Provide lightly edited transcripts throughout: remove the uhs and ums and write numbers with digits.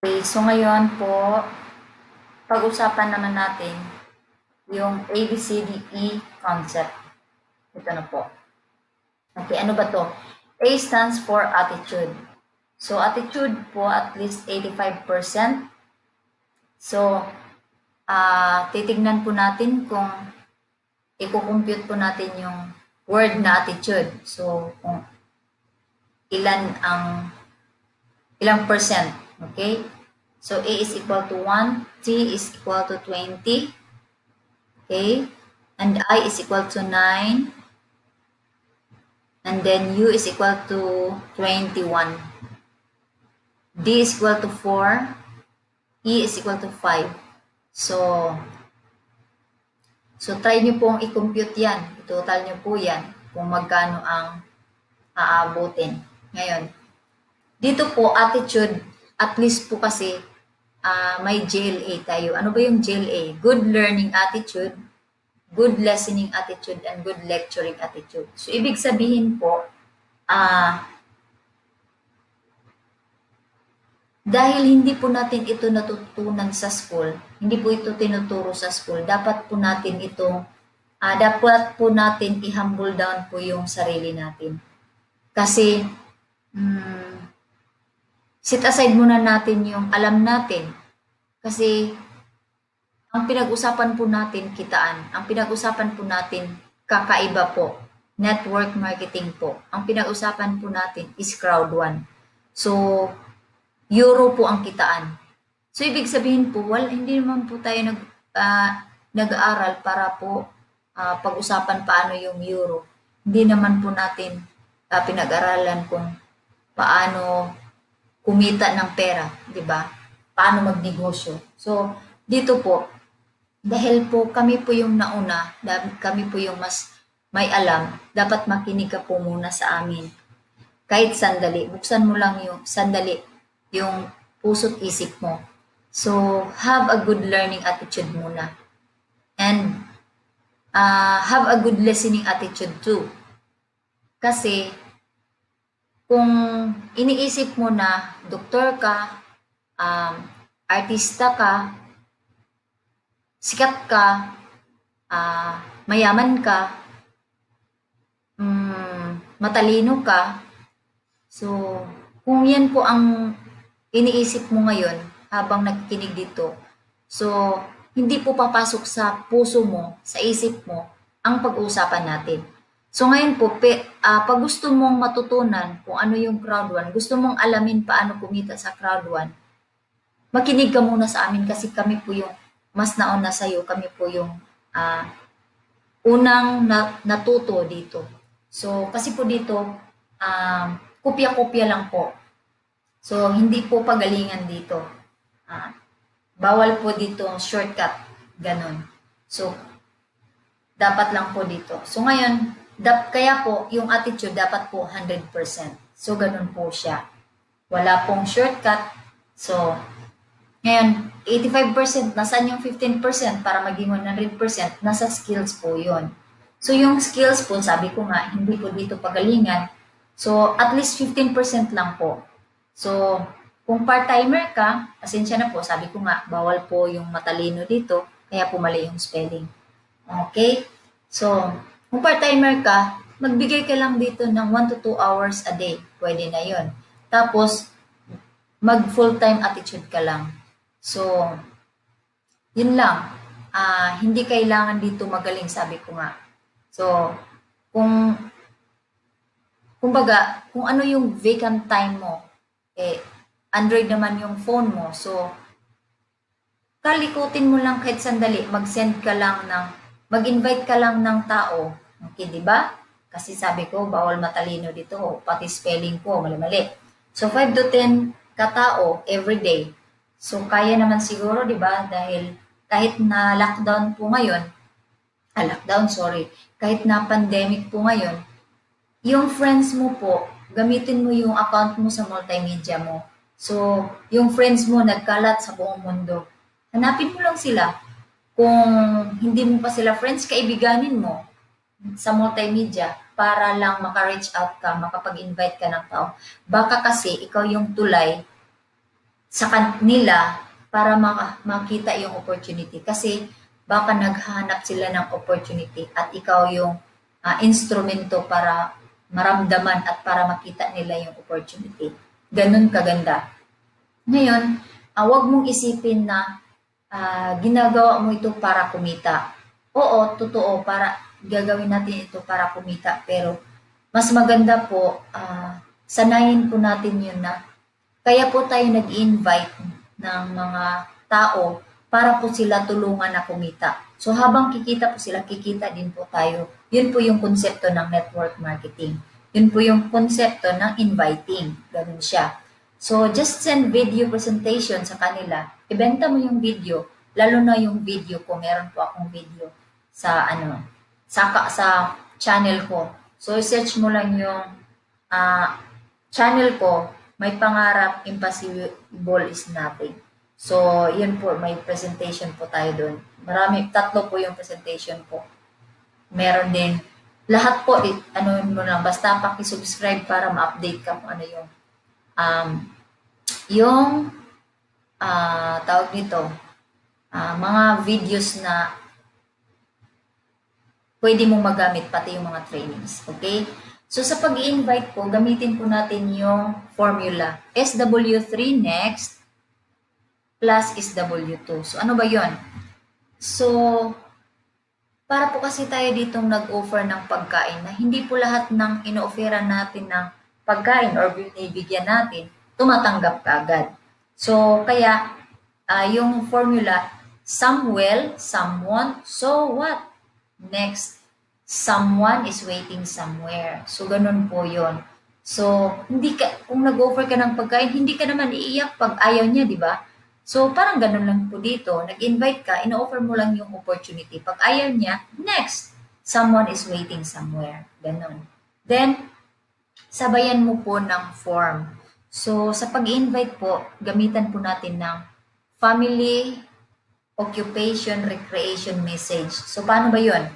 Okay, so ngayon po, pag-usapan naman natin yung ABCDE concept. Ito na po. Okay, ano ba to? A stands for attitude. So, attitude po at least 85%. So, titignan po natin kung i-compute po natin yung word na attitude. So, kung ilang percent. Okay? So, A is equal to 1, T is equal to 20, okay? And I is equal to 9, and then U is equal to 21. D is equal to 4, E is equal to 5. So, try nyo pong i-compute yan. I-total nyo po yan kung magkano ang aabutin. Ngayon, dito po, attitude, at least po kasi may GLA tayo. Ano ba yung GLA? Good learning attitude, good listening attitude, and good lecturing attitude. So, ibig sabihin po, dahil hindi po natin ito natutunan sa school, hindi po ito tinuturo sa school, dapat po natin dapat po natin i-humble down po yung sarili natin. Kasi, set aside muna natin yung alam natin. Kasi, ang pinag-usapan po natin kitaan. Ang pinag-usapan po natin kakaiba po. Network marketing po. Ang pinag-usapan po natin is crowd one. So, euro po ang kitaan. So, ibig sabihin po, hindi naman po tayo nag-aaral para po pag-usapan paano yung euro. Hindi naman po natin pinag-aralan kung paano kumita ng pera, di ba? Paano magnegosyo. So, dito po, dahil po kami po yung nauna, kami po yung mas may alam, dapat makinig ka po muna sa amin. Kahit sandali, buksan mo lang yung sandali, yung puso't isip mo. So, have a good learning attitude muna. And have a good listening attitude too. Kasi, kung iniisip mo na doktor ka, artista ka, sikat ka, mayaman ka, matalino ka, so kung yan po ang iniisip mo ngayon habang nakikinig dito, so hindi po papasok sa puso mo, sa isip mo, ang pag-uusapan natin. So ngayon po, pag gusto mong matutunan kung ano yung crowd one, gusto mong alamin paano kumita sa crowd one, makinig ka muna sa amin kasi kami po yung mas nauna sa'yo, kami po yung unang natuto dito. So kasi po dito, kopya-kopya lang po. So hindi po pagalingan dito. Bawal po dito shortcut, ganon. So dapat lang po dito. So ngayon, kaya po, yung attitude dapat po 100%. So, ganun po siya. Wala pong shortcut. So, ngayon, 85%, nasaan yung 15% para maging 100%? Nasa skills po yon. So, yung skills po, sabi ko nga, hindi po dito pagalingan. So, at least 15% lang po. So, kung part-timer ka, pasensya na po, sabi ko nga, bawal po yung matalino dito, kaya po mali yung spelling. Okay? So, kung part-timer ka, magbigay ka lang dito ng 1 to 2 hours a day. Pwede na yon. Tapos, mag-full-time attitude ka lang. So, yun lang. Hindi kailangan dito magaling, sabi ko nga. So, kumbaga, kung ano yung vacant time mo, Android naman yung phone mo. So, kalikutin mo lang kahit sandali, mag-invite ka lang ng tao. Okay, di ba? Kasi sabi ko, bawal matalino dito. Pati spelling ko, mali-mali. So, 5 to 10 katao every day. So, kaya naman siguro, di ba? Dahil kahit na lockdown po ngayon, kahit na pandemic po ngayon, yung friends mo po, gamitin mo yung account mo sa multimedia mo. So, yung friends mo nagkalat sa buong mundo. Hanapin mo lang sila. Kung hindi mo pa sila friends, kaibiganin mo sa multimedia para lang maka-reach out ka, makapag-invite ka ng tao. Baka kasi ikaw yung tulay sa kanila para makita yung opportunity. Kasi baka naghahanap sila ng opportunity at ikaw yung instrumento para maramdaman at para makita nila yung opportunity. Ganun kaganda. Ngayon, wag mong isipin na ginagawa mo ito para kumita. Oo, totoo, para gagawin natin ito para kumita. Pero mas maganda po, sanayin po natin yun na kaya po tayo nag-invite ng mga tao para po sila tulungan na kumita. So habang kikita po sila, kikita din po tayo. Yun po yung konsepto ng network marketing. Yun po yung konsepto ng inviting. Ganun siya. So just send video presentation sa kanila. Ibenta mo yung video, lalo na yung video ko. Meron po akong video sa sa channel ko. So search mo lang yung channel ko, may pangarap, impossible is nothing. So, yun po, may presentation po tayo doon. Tatlo po yung presentation ko. Meron din, lahat po, ano mo lang, basta paki-subscribe para ma-update ka kung ano yung tawag nito, mga videos na pwede mong magamit, pati yung mga trainings. Okay? So, sa pag-i-invite po, gamitin po natin yung formula. SW3 next plus SW2. So, ano ba yon? So, para po kasi tayo ditong nag-offer ng pagkain na hindi po lahat ng ino-offeran natin ng pagkain or binibigyan natin, tumatanggap ka agad. So, kaya, yung formula, some well, some won't, so what? Next, someone is waiting somewhere. So, ganun po yon. So, kung nag-offer ka ng pagkain, hindi ka naman iiyak pag ayaw niya, di ba? So, parang ganun lang po dito. Nag-invite ka, ino-offer mo lang yung opportunity. Pag ayaw niya, next, someone is waiting somewhere. Ganun. Then, sabayan mo po ng form. So, sa pag-invite po, gamitan po natin ng family, occupation, recreation message. So, paano ba yon?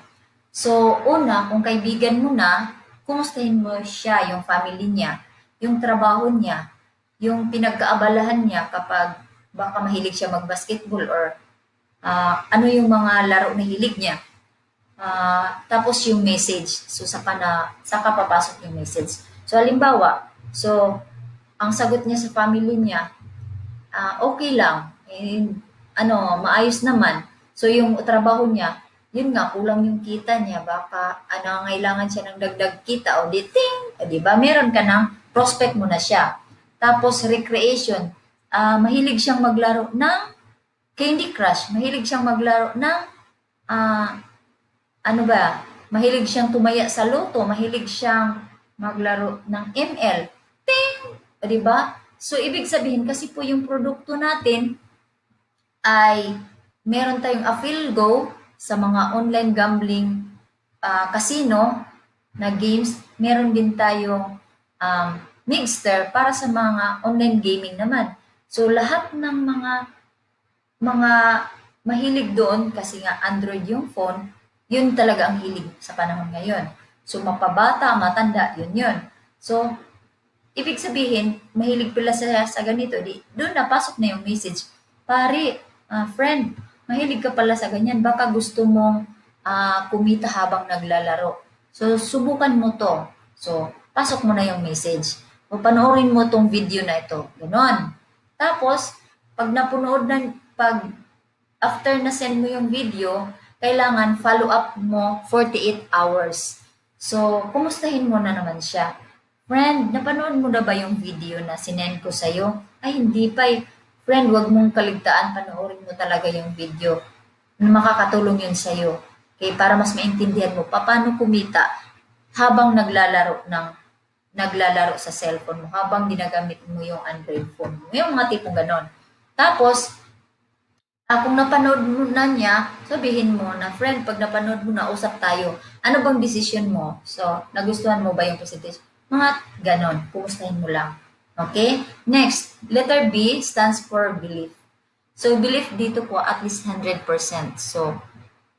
So, una, kung kaibigan mo na, kumustahin mo siya, yung family niya, yung trabaho niya, yung pinagkaabalahan niya kapag baka mahilig siya mag-basketball or ano yung mga laro na hilig niya. Tapos yung message. So, saka papasok yung message. So, halimbawa, ang sagot niya sa family niya, okay lang. Maayos naman. So, yung trabaho niya, yun nga, kulang yung kita niya. Baka, ngailangan siya ng dagdag kita o di, ting! Di ba? Meron ka ng prospect mo na siya. Tapos, recreation. Mahilig siyang maglaro ng Candy Crush. Mahilig siyang maglaro ng, mahilig siyang tumaya sa loto. Mahilig siyang maglaro ng ML. Ting! Di ba? So, ibig sabihin, kasi po yung produkto natin ay meron tayong AfilGo sa mga online gambling casino na games. Meron din tayong Mixter para sa mga online gaming naman. So, lahat ng mga mahilig doon, kasi nga Android yung phone, yun talaga ang hilig sa panahon ngayon. So, mapabata, matanda, yun. So, ibig sabihin, mahilig pala sa ganito, doon napasok na yung message. Pare, friend, mahilig ka pala sa ganyan, baka gusto mong kumita habang naglalaro. So, subukan mo to. So, pasok mo na yung message. O, panoorin mo tong video na ito. Ganon. Tapos, after na send mo yung video, kailangan follow up mo 48 hours. So, kumustahin mo na naman siya. Friend, napanood mo na ba yung video na sinend ko sa'yo? Ay, hindi pa eh. Friend, wag mong kaligtaan, panoorin mo talaga yung video. Makakatulong yun sa'yo. Okay, para mas maintindihan mo paano kumita habang naglalaro sa cellphone mo, habang ginagamit mo yung Android phone mo. Yung mga tipong ganon. Tapos, kung napanood mo na niya, sabihin mo na, friend, pag napanood mo na, usap tayo. Ano bang decision mo? So, nagustuhan mo ba yung presentation? Mga ganon. Kumustahin mo lang. Okay? Next, letter B stands for belief. So, belief dito po at least 100%. So,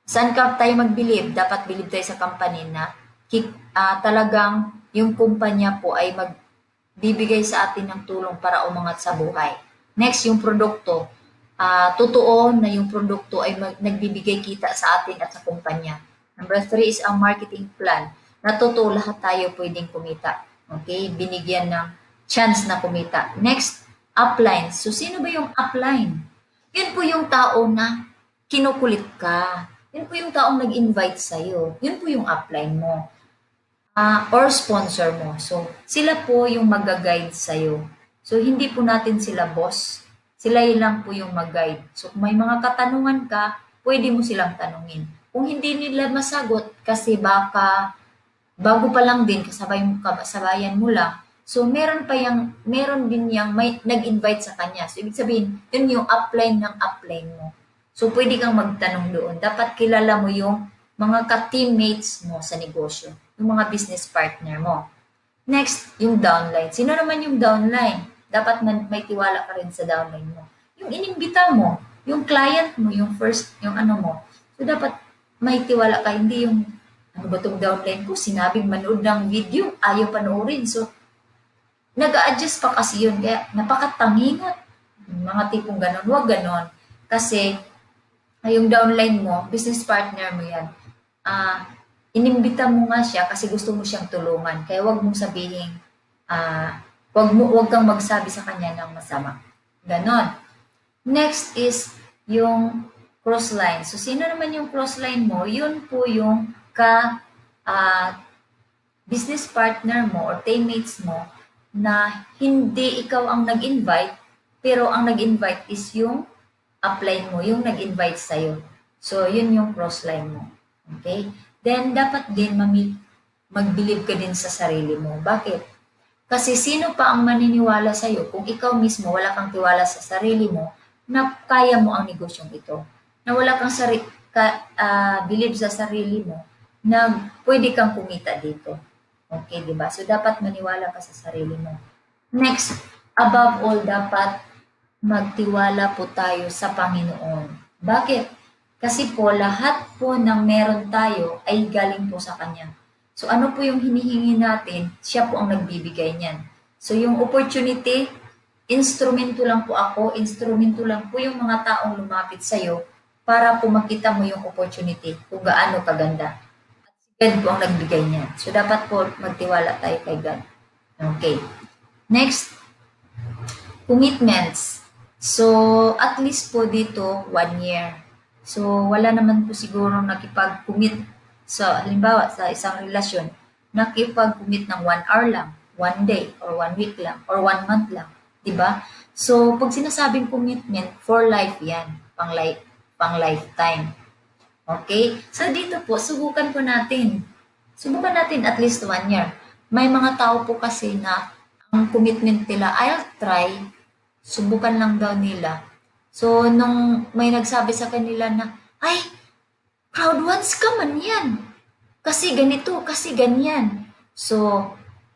saan ka tayo mag-believe? Dapat believe tayo sa company na talagang yung kumpanya po ay magbibigay sa atin ng tulong para umangat sa buhay. Next, yung produkto. Totoo na yung produkto ay nagbibigay kita sa atin at sa kumpanya. Number 3 is ang marketing plan. Na totoo lahat tayo pwedeng kumita. Okay? Binigyan ng chance na kumita. Next, upline. So, sino ba yung upline? Yun po yung tao na kinukulit ka. Yun po yung taong nag-invite sa'yo. Yun po yung upline mo. Or sponsor mo. So, sila po yung mag-guide sa'yo. So, hindi po natin sila boss. Sila lang po yung mag-guide. So, kung may mga katanungan ka, pwede mo silang tanungin. Kung hindi nila masagot, kasi baka bago pa lang din, kasabayan mo lang. So, meron din yang may nag-invite sa kanya. So, ibig sabihin, yun yung upline ng upline mo. So, pwede kang magtanong doon. Dapat kilala mo yung mga ka-teammates mo sa negosyo, yung mga business partner mo. Next, yung downline. Sino naman yung downline? Dapat may tiwala ka rin sa downline mo. Yung inimbita mo, yung client mo, yung first, yung ano mo. So, dapat may tiwala ka, hindi yung ano ba itong downline ko? Sinabing manood ng video, ayaw panoorin. So, nag-a-adjust pa kasi yun. Kaya, napakatangingot. Mga tipong ganon. Huwag ganon. Kasi, yung downline mo, business partner mo yan, inimbita mo nga siya kasi gusto mo siyang tulungan. Kaya wag mong sabihin, wag kang magsabi sa kanya ng masama. Ganon. Next is yung crossline. So, sino naman yung crossline mo? Yun po yung business partner mo or teammates mo na hindi ikaw ang nag-invite, pero ang nag-invite is yung upline mo, yung nag-invite sa'yo. So, yun yung crossline mo. Okay? Then, dapat din mag-believe ka din sa sarili mo. Bakit? Kasi sino pa ang maniniwala sa'yo kung ikaw mismo wala kang tiwala sa sarili mo na kaya mo ang negosyong ito. Na wala kang believe sa sarili mo na pwede kang kumita dito. Okay, di ba? So, dapat maniwala ka sa sarili mo. Next, above all, dapat magtiwala po tayo sa Panginoon. Bakit? Kasi po lahat po ng meron tayo ay galing po sa Kanya. So ano po yung hinihingi natin, siya po ang nagbibigay niyan. So yung opportunity, instrumento lang po ako, instrumento lang po yung mga taong lumapit sa'yo para po makita mo yung opportunity kung gaano kaganda. At si God po ang nagbigay niyan. So dapat po magtiwala tayo kay God. Okay. Next, commitments. So, at least po dito, 1 year. So, wala naman po siguro nakipag-commit sa, halimbawa, sa isang relasyon, nakipag-commit ng 1 hour lang, 1 day, or 1 week lang, or 1 month lang. Diba? So, pag sinasabing commitment, for life yan. Pang lifetime. Okay? So, dito po, subukan po natin. Subukan natin at least 1 year. May mga tao po kasi na ang commitment nila, I'll try, subukan lang daw nila. So, nung may nagsabi sa kanila na, ay, proud ones ka man yan. Kasi ganito, kasi ganyan. So,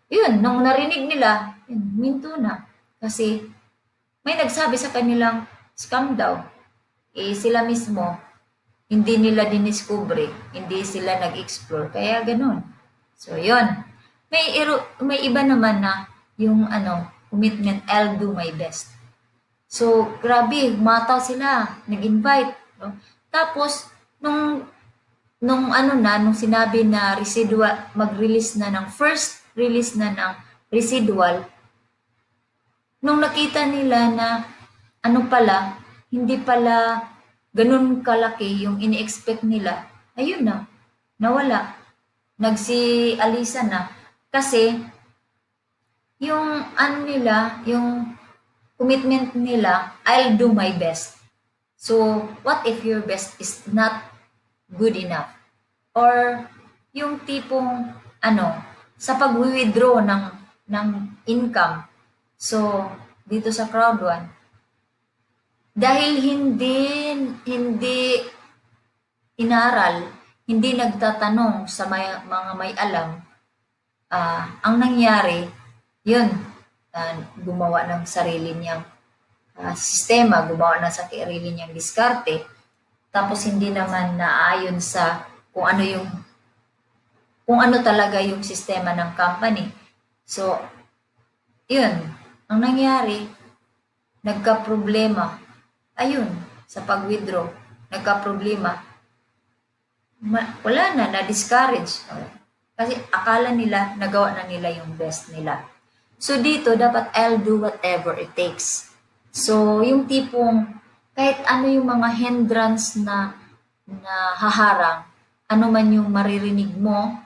yun, nung narinig nila, yun, minto na. Kasi, may nagsabi sa kanilang, scam daw. Eh, sila mismo, hindi nila diniscover, hindi sila nag-explore. Kaya ganun. So, yun. May iba naman na yung commitment, I'll do my best. So, grabe, mataw sila, nag-invite. No? Tapos, nung sinabi na residual, mag-release na ng first release na ng residual, nung nakita nila na hindi pala ganun kalaki yung ini-expect nila, ayun na, nawala. Nagsi-alisa na. Kasi, yung yung commitment nila, I'll do my best. So, what if your best is not good enough? Or, yung tipong, sa pag-withdraw ng income. So, dito sa crowd one, dahil hindi inaral, hindi nagtatanong sa mga may alam, ang nangyari, yun, gumawa ng sarili niyang sistema, gumawa ng sarili niyang diskarte, tapos hindi naman naayon sa kung ano talaga yung sistema ng company. So, yun, ang nangyari, nagka-problema, ayun, sa pag-withdraw, nagka-problema, wala na, na-discourage. Kasi akala nila, nagawa na nila yung best nila. So dito, dapat I'll do whatever it takes. So yung tipong, kahit ano yung mga hindrance na haharang, ano man yung maririnig mo,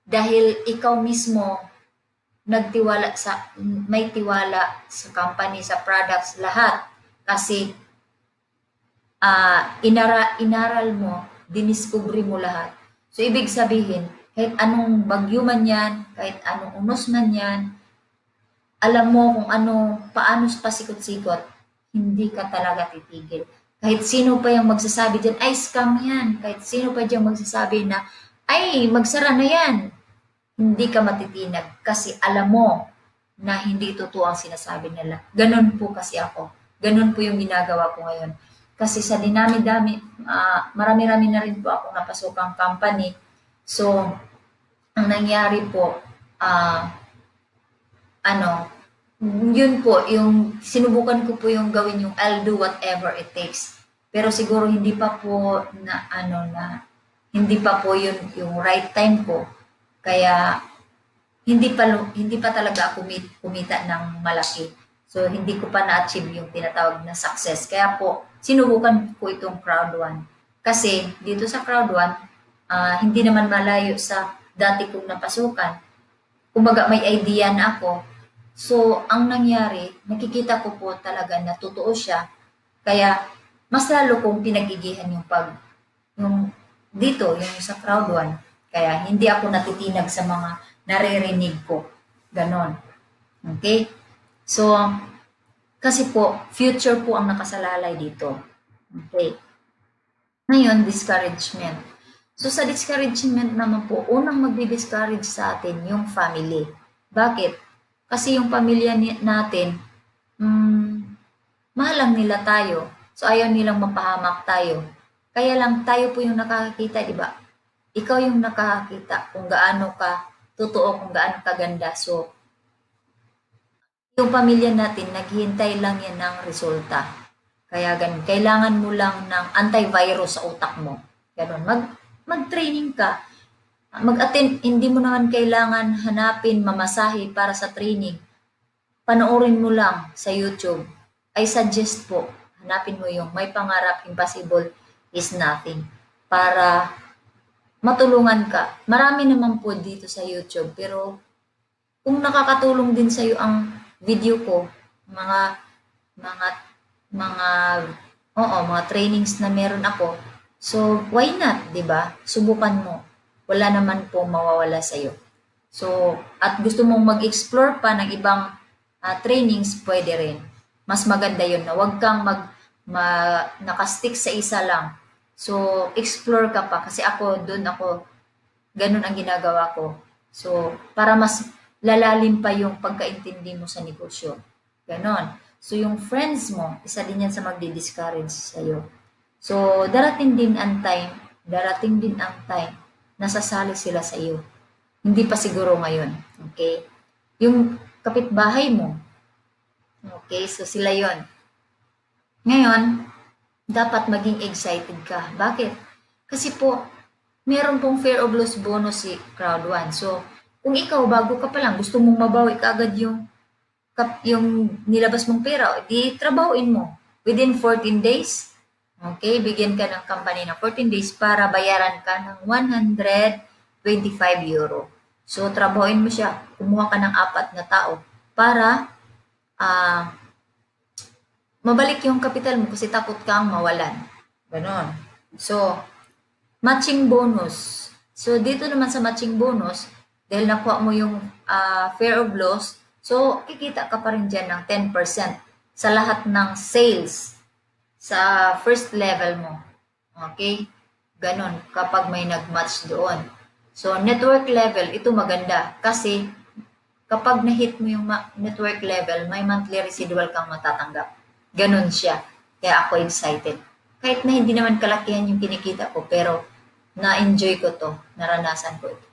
dahil ikaw mismo nagtiwala sa may tiwala sa company, sa products, lahat. Kasi inaral mo, diniscovery mo lahat. So, ibig sabihin, kahit anong bagyo man yan, kahit anong unos man yan, alam mo kung ano, paano pasikot-sikot, hindi ka talaga titigil. Kahit sino pa yung magsasabi dyan, ay scam yan. Kahit sino pa dyan magsasabi na, ay magsara na yan. Hindi ka matitinag kasi alam mo na hindi totoo ang sinasabi nila. Ganun po kasi ako. Ganun po yung ginagawa ko ngayon. Kasi sa dinami-dami, marami-rami na rin po ako napasokang company. So, ang nangyari po, yun po, yung sinubukan ko po yung gawin yung I'll do whatever it takes. Pero siguro hindi pa po hindi pa po yun yung right time ko. Kaya hindi pa talaga ako kumita ng malaki. So hindi ko pa na-achieve yung tinatawag na success. Kaya po sinubukan ko itong crowd one. Kasi dito sa crowd one, hindi naman malayo sa dati kong napasukan. Kumbaga may idea na ako. So ang nangyari, nakikita ko po talaga na totoo siya. Kaya mas lalo kong pinagigihan yung dito, yung sa crowd one. Kaya hindi ako natitinag sa mga naririnig ko. Ganon. Okay? So, kasi po, future po ang nakasalalay dito. Okay? Ngayon, discouragement. So, sa discouragement naman po, unang magdi-discourage sa atin yung family. Bakit? Kasi yung pamilya natin, mahal lang nila tayo. So, ayaw nilang mapahamak tayo. Kaya lang tayo po yung nakakakita, di ba? Ikaw yung nakakakita kung gaano ka totoo, kung gaano ka ganda. So, yung pamilya natin, naghihintay lang yan ng resulta. Kaya ganun, kailangan mo lang ng antivirus sa utak mo. Ganun, mag-training ka. Mag-attend, hindi mo naman kailangan hanapin, mamasahe para sa training. Panoorin mo lang sa YouTube. I suggest po, hanapin mo yung may pangarap, impossible is nothing. Para matulungan ka. Marami naman po dito sa YouTube, pero kung nakakatulong din sa iyo ang video ko, mga mga mga mga trainings na meron ako. So, why not, 'di ba? Subukan mo. Wala naman po mawawala sa iyo. So, at gusto mong mag-explore pa ng ibang trainings, pwede rin. Mas maganda 'yon na wag kang nakastick sa isa lang. So, explore ka pa kasi ganun ang ginagawa ko. So, para mas lalalim pa yung pagkaintindi mo sa negosyo. Ganon. So, yung friends mo, isa din yan sa magdi-discourage sa'yo. So, darating din ang time na sasali sila sa iyo. Hindi pa siguro ngayon. Okay? Yung kapitbahay mo. Okay? So, sila yon. Ngayon, dapat maging excited ka. Bakit? Kasi po, meron pong fear of loss bonus si crowd 1. So, kung ikaw, bago ka pa lang, gusto mong mabawi ka agad yung nilabas mong pera, di trabahuin mo. Within 14 days, okay, bigyan ka ng company ng 14 days para bayaran ka ng 125 euro. So, trabahuin mo siya. Kumuha ka ng 4 na tao para mabalik yung capital mo kasi takot kang mawalan. Ganon. So, matching bonus. So, dito naman sa matching bonus, dahil nakuha mo yung fear of loss, so, kikita ka pa rin dyan ng 10% sa lahat ng sales sa first level mo. Okay? Ganon, kapag may nag-match doon. So, network level, ito maganda kasi kapag na-hit mo yung network level, may monthly residual kang matatanggap. Ganon siya. Kaya ako excited. Kahit na hindi naman kalakihan yung kinikita ko, pero na-enjoy ko to. Naranasan ko ito.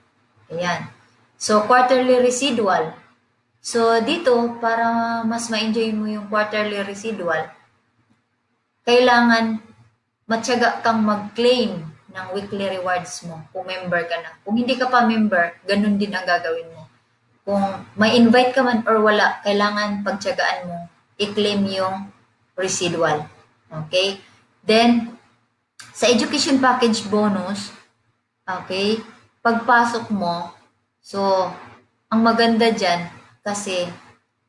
Ayan. So, quarterly residual. So, dito, para mas ma-enjoy mo yung quarterly residual, kailangan matyaga kang mag-claim ng weekly rewards mo kung member ka na. Kung hindi ka pa member, ganun din ang gagawin mo. Kung may invite ka man or wala, kailangan pagtyagaan mo i-claim yung residual. Okay? Then, sa education package bonus, okay, pagpasok mo, so, ang maganda dyan, kasi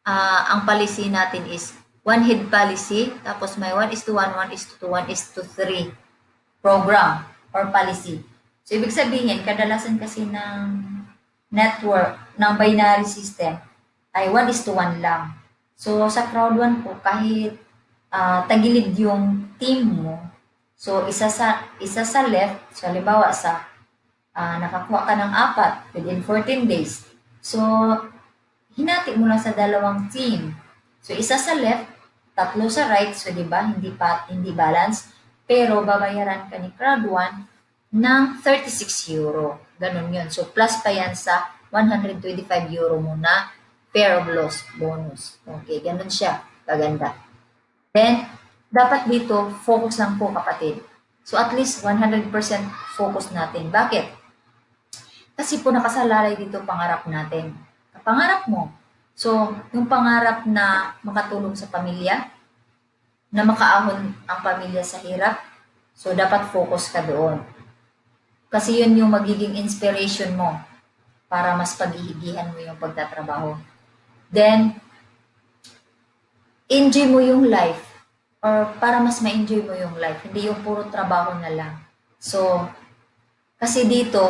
ang policy natin is one head policy, tapos may 1:1, 1:2, 1:3 program or policy. So, ibig sabihin, kadalasan kasi ng network, ng binary system, ay 1:1 lang. So, sa crowd 1 po, kahit tagilid yung team mo, so isa sa left, so halimbawa nakakuha ka ng 4 within 14 days. So, hinati mo lang sa dalawang team. So, isa sa left, 3 sa right, so 'di ba, hindi balance, pero babayaran ka ni crowd 1 ng 36 euro. Ganun 'yun. So, plus pa yan sa 125 euro mo na pair of loss bonus. Okay, ganun siya. Kaganda. Then, dapat dito, focus lang po kapatid. So, at least 100% focus natin. Bakit? Kasi po nakasalalay dito pangarap natin. Pangarap mo. So, yung pangarap na makatulong sa pamilya, na makaahon ang pamilya sa hirap, so dapat focus ka doon. Kasi yun yung magiging inspiration mo para mas paghihigihan mo yung pagtatrabaho. Then, enjoy mo yung life or para mas ma-enjoy mo yung life, hindi yung puro trabaho na lang. So, kasi dito,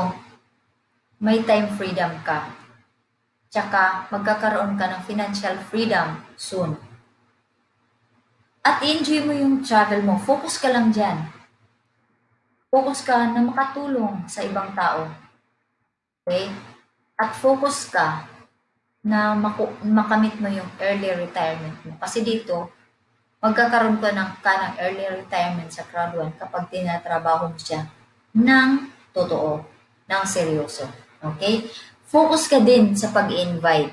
may time freedom ka. Tsaka, magkakaroon ka ng financial freedom soon. At enjoy mo yung travel mo. Focus ka lang dyan. Focus ka na makatulong sa ibang tao. Okay? At focus ka na makamit mo yung early retirement mo. Kasi dito, magkakaroon ka ng early retirement sa crowd 1 kapag tinatrabaho mo siya ng totoo, ng seryoso. Okay? Focus ka din sa pag-invite.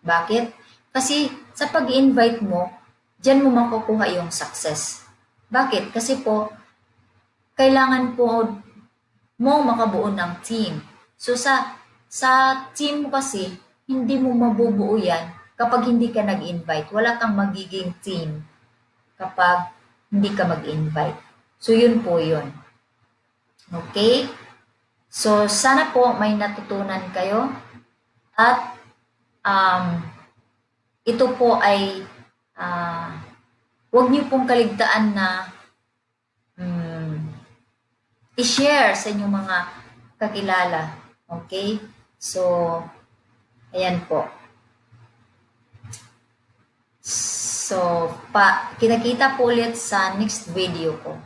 Bakit? Kasi sa pag-invite mo, diyan mo makukuha yung success. Bakit? Kasi po, kailangan po mo makabuo ng team. So sa team mo kasi, hindi mo mabubuo yan kapag hindi ka nag-invite. Wala kang magiging team kapag hindi ka mag-invite. So yun po yun. Okay? So, sana po may natutunan kayo at ito po ay huwag niyo pong kaligtaan na i-share sa inyong mga kakilala. Okay? So, ayan po. So, kita-kita po ulit sa next video ko.